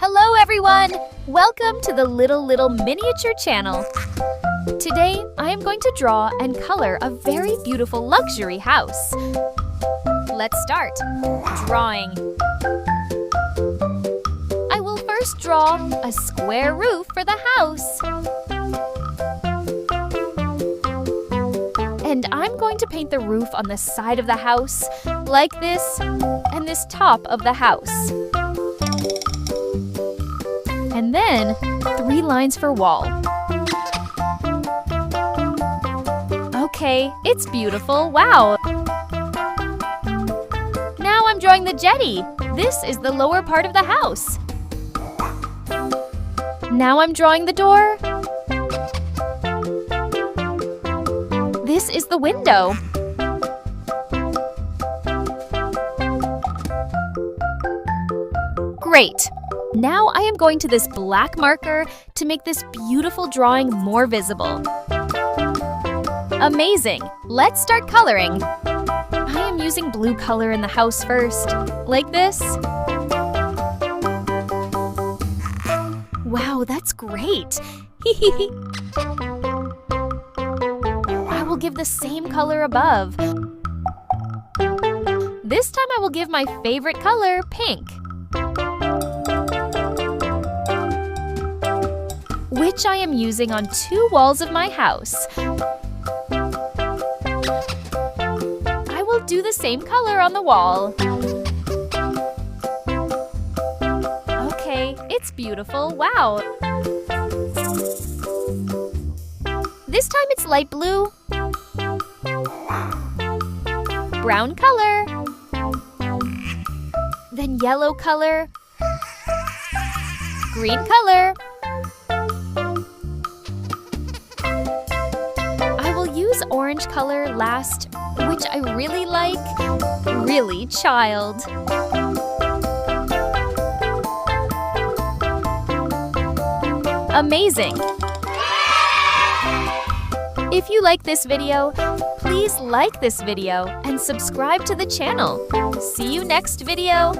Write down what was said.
Hello everyone! Welcome to the Little Miniature channel. Today, I am going to draw and color a very beautiful luxury house. Let's start. Drawing. I will first draw a square roof for the house. And I'm going to paint the roof on the side of the house, like this, and this top of the house. And then 3 lines for wall. Okay, it's beautiful, wow! Now I'm drawing the jetty. This is the lower part of the house. Now I'm drawing the door. This is the window. Great! Now I am going to this black marker to make this beautiful drawing more visible. Amazing! Let's start coloring. I am using blue color in the house first, like this. Wow, that's great! I will give the same color above. This time I will give my favorite color pink, which I am using on 2 walls of my house. I will do the same color on the wall. Okay, it's beautiful, wow! This time it's light blue, brown color, then yellow color, green color. I will use orange color last, which I really like. Really, child. Amazing! If you like this video, please like this video and subscribe to the channel. See you next video!